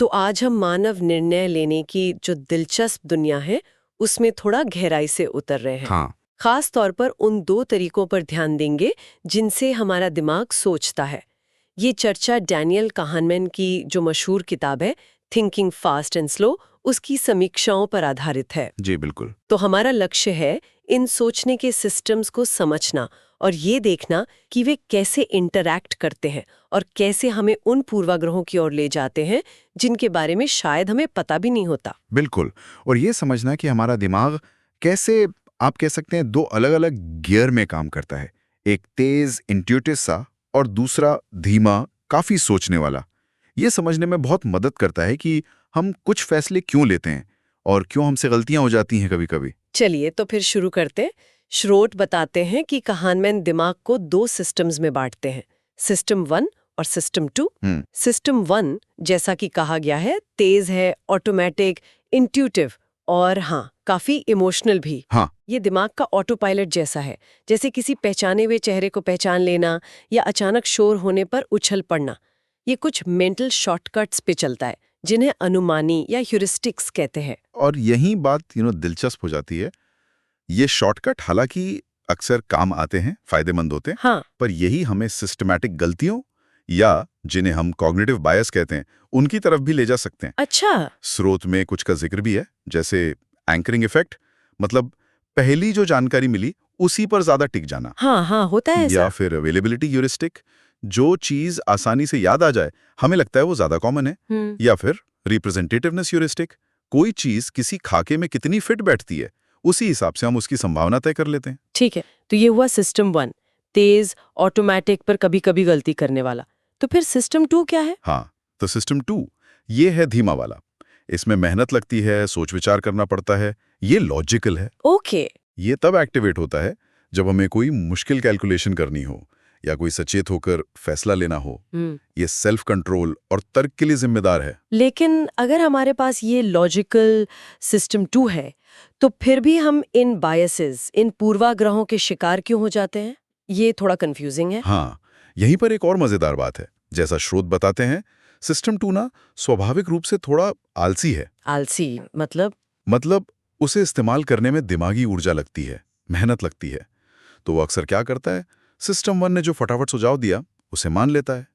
तो आज हम मानव निर्णय लेने की जो दिलचस्प दुनिया है, उसमें थोड़ा गहराई से उतर रहे हैं। हाँ। खास तौर पर उन दो तरीकों पर ध्यान देंगे जिनसे हमारा दिमाग सोचता है। ये चर्चा डैनियल काहनमैन की जो मशहूर किताब है थिंकिंग फास्ट एंड स्लो, उसकी समीक्षाओं पर आधारित है। जी बिल्कुल। तो हमारा लक्ष्य है इन सोचने के सिस्टम्स को समझना और ये देखना कि वे कैसे इंटरैक्ट करते हैं और कैसे हमें उन पूर्वाग्रहों की ओर ले जाते हैं जिनके बारे में शायद हमें पता भी नहीं होता। बिल्कुल। और ये समझना कि हमारा दिमाग कैसे, आप कह सकते हैं, दो अलग अलग गियर में काम करता है। एक तेज इंट्यूटिव सा और दूसरा धीमा, काफी सोचने वाला। ये समझने में बहुत मदद करता है कि हम कुछ फैसले क्यों लेते हैं और क्यों हमसे गलतियां हो जाती हैं कभी कभी। चलिए तो फिर शुरू करते हैं। श्रोट बताते हैं कि काहनमैन दिमाग को दो सिस्टम्स में बांटते हैं, सिस्टम 1 और सिस्टम 2। सिस्टम 1, जैसा कि कहा गया है, तेज है, ऑटोमेटिक, इंट्यूटिव और हाँ, काफी इमोशनल भी। हाँ। ये दिमाग का ऑटो पायलट जैसा है, जैसे किसी पहचाने हुए चेहरे को पहचान लेना या अचानक शोर होने पर उछल पड़ना। ये कुछ मेंटल शॉर्टकट्स पे चलता है जिन्हें अनुमानी या ह्यूरिस्टिक्स कहते हैं। और यही बात दिलचस्प हो जाती है। ये शॉर्टकट हालांकि अक्सर काम आते हैं, फायदेमंद होते हैं। हाँ। पर यही हमें सिस्टमैटिक गलतियों या जिन्हें हम कॉग्निटिव बायस कहते हैं, उनकी तरफ भी ले जा सकते हैं। अच्छा। स्रोत में कुछ का जिक्र भी है, जैसे एंकरिंग इफेक्ट, मतलब पहली जो जानकारी मिली उसी पर ज्यादा टिक जाना। हाँ हाँ, होता है या ऐसा। फिर अवेलेबिलिटी ह्यूरिस्टिक, जो चीज आसानी से याद आ जाए, हमें लगता है वो ज्यादा कॉमन है। या फिर रिप्रेजेंटेटिवनेस ह्यूरिस्टिक, कोई चीज किसी खाके में कितनी फिट बैठती है, उसी हिसाब से हम उसकी संभावना तय कर लेते हैं। ठीक है, तो ये हुआ सिस्टम 1, तेज, ऑटोमेटिक पर कभी कभी गलती करने वाला। तो फिर सिस्टम 2 क्या है? हाँ, तो सिस्टम 2 ये है धीमा वाला। इसमें मेहनत लगती है, सोच विचार करना पड़ता है, ये लॉजिकल है। ओके। ये तब एक्टिवेट होता है जब हमें कोई मुश्किल कैलकुलेशन करनी हो या कोई सचेत होकर फैसला लेना हो। ये सेल्फ कंट्रोल और तर्क के लिए जिम्मेदार है। लेकिन अगर हमारे पास ये लॉजिकल सिस्टम 2 है, तो फिर भी हम इन बायसेस, इन पूर्वाग्रहों के शिकार क्यों हो जाते हैं? ये थोड़ा कंफ्यूजिंग है। हाँ, यहीं पर एक और मजेदार बात है। जैसा स्रोत बताते हैं, सिस्टम 2 ना स्वाभाविक रूप से थोड़ा आलसी है। आलसी मतलब उसे इस्तेमाल करने में दिमागी ऊर्जा लगती है, मेहनत लगती है। तो वो अक्सर क्या करता है, सिस्टम 1 ने जो फटाफट सुझाव दिया उसे मान लेता है,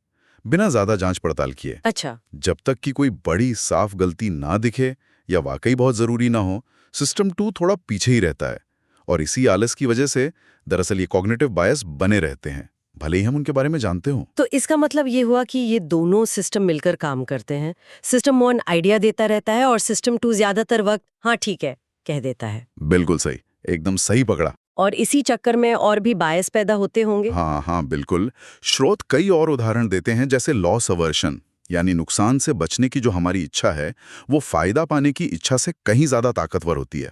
बिना ज्यादा जांच पड़ताल किए। अच्छा। जब तक कि कोई बड़ी साफ गलती ना दिखे या वाकई बहुत जरूरी ना हो, सिस्टम 2 थोड़ा पीछे ही रहता है। और इसी आलस की वजह से दरअसल ये कॉग्निटिव बायस बने रहते हैं, भले ही हम उनके बारे में जानते हों। तो इसका मतलब ये हुआ कि ये दोनों सिस्टम मिलकर काम करते हैं। सिस्टम 1 आइडिया देता रहता है और सिस्टम 2 ज्यादातर वक्त हाँ ठीक है कह देता है। बिल्कुल सही, एकदम सही पकड़ा। और इसी चक्कर में और भी बायस पैदा होते होंगे। हाँ हाँ बिल्कुल। स्रोत कई और उदाहरण देते हैं, जैसे लॉस अवर्शन, यानी नुकसान से बचने की जो हमारी इच्छा है, वो फायदा पाने की इच्छा से कहीं ज्यादा ताकतवर होती है।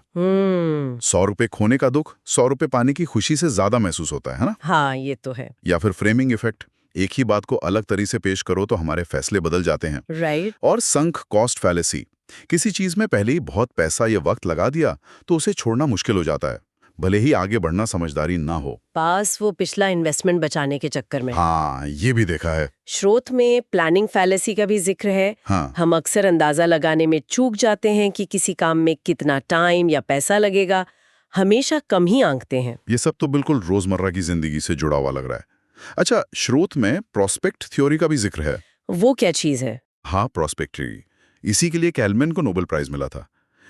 100 रुपए खोने का दुख 100 रुपए पाने की खुशी से ज्यादा महसूस होता है ना? हाँ, ये तो है। या फिर फ्रेमिंग इफेक्ट, एक ही बात को अलग तरीके से पेश करो तो हमारे फैसले बदल जाते हैं। राइट। और संक कॉस्ट फैलेसी, किसी चीज में पहले ही बहुत पैसा या वक्त लगा दिया तो उसे छोड़ना मुश्किल हो जाता है, भले ही आगे बढ़ना समझदारी ना हो। पास वो पिछला इन्वेस्टमेंट बचाने के चक्कर में। हाँ, ये भी देखा है। स्रोत में प्लानिंग फैलेसी का भी जिक्र है। हाँ। हम अक्सर अंदाजा लगाने में चूक जाते हैं कि किसी काम में कितना टाइम या पैसा लगेगा, हमेशा कम ही आंकते हैं। ये सब तो बिल्कुल रोजमर्रा की जिंदगी से जुड़ा हुआ लग रहा है। अच्छा, स्रोत में प्रोस्पेक्ट थ्योरी का भी जिक्र है। वो क्या चीज है? हाँ, प्रोस्पेक्ट थ्योरी, इसी के लिए कैलमैन को नोबेल प्राइज मिला था।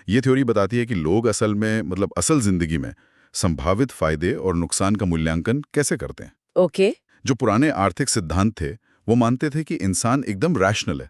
ये थ्योरी बताती है कि लोग असल में, असल जिंदगी में संभावित फायदे और नुकसान का मूल्यांकन कैसे करते हैं। ओके। जो पुराने आर्थिक सिद्धांत थे वो मानते थे कि इंसान एकदम रैशनल है,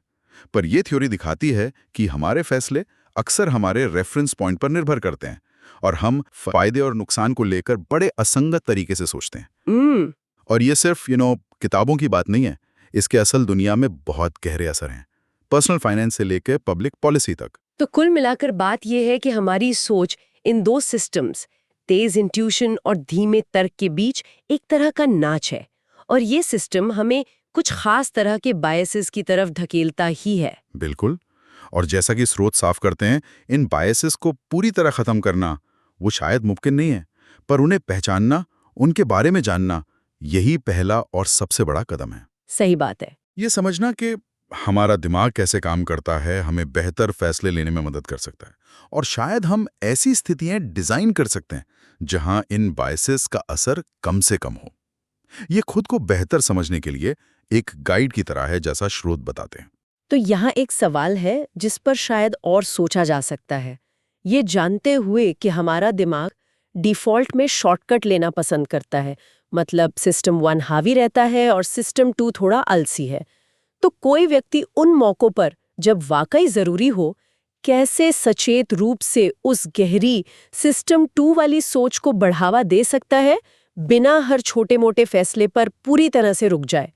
पर यह थ्योरी दिखाती है कि हमारे फैसले अक्सर हमारे रेफरेंस पॉइंट पर निर्भर करते हैं और हम फायदे और नुकसान को लेकर बड़े असंगत तरीके से सोचते हैं। और ये सिर्फ किताबों की बात नहीं है, इसके असल दुनिया में बहुत गहरे असर हैं, पर्सनल फाइनेंस से लेकर पब्लिक पॉलिसी तक। तो कुल मिलाकर बात यह है कि हमारी सोच इन दो सिस्टम्स, तेज इंट्यूशन और धीमे तर्क के बीच एक तरह का नाच है, और ये सिस्टम हमें कुछ खास तरह के बायसेस की तरफ ढकेलता ही है। बिल्कुल। और जैसा कि स्रोत साफ करते हैं, इन बायसेस को पूरी तरह खत्म करना वो शायद मुमकिन नहीं है, पर उन्हें पहचानना, उनके बारे में जानना, यही पहला और सबसे बड़ा कदम है। सही बात है। ये समझना कि हमारा दिमाग कैसे काम करता है हमें बेहतर फैसले लेने में मदद कर सकता है, और शायद हम ऐसी स्थितियां डिजाइन कर सकते हैं जहां इन बायसेस का असर कम से कम हो। ये खुद को बेहतर समझने के लिए एक गाइड की तरह है, जैसा स्रोत बताते हैं। तो यहाँ एक सवाल है जिस पर शायद और सोचा जा सकता है। ये जानते हुए कि हमारा दिमाग डिफ़ॉल्ट में शॉर्टकट लेना पसंद करता है, मतलब सिस्टम 1 हावी रहता है और सिस्टम 2 थोड़ा आलसी है, तो कोई व्यक्ति उन मौक़ों पर जब वाकई ज़रूरी हो, कैसे सचेत रूप से उस गहरी सिस्टम 2 वाली सोच को बढ़ावा दे सकता है, बिना हर छोटे-मोटे फैसले पर पूरी तरह से रुक जाए?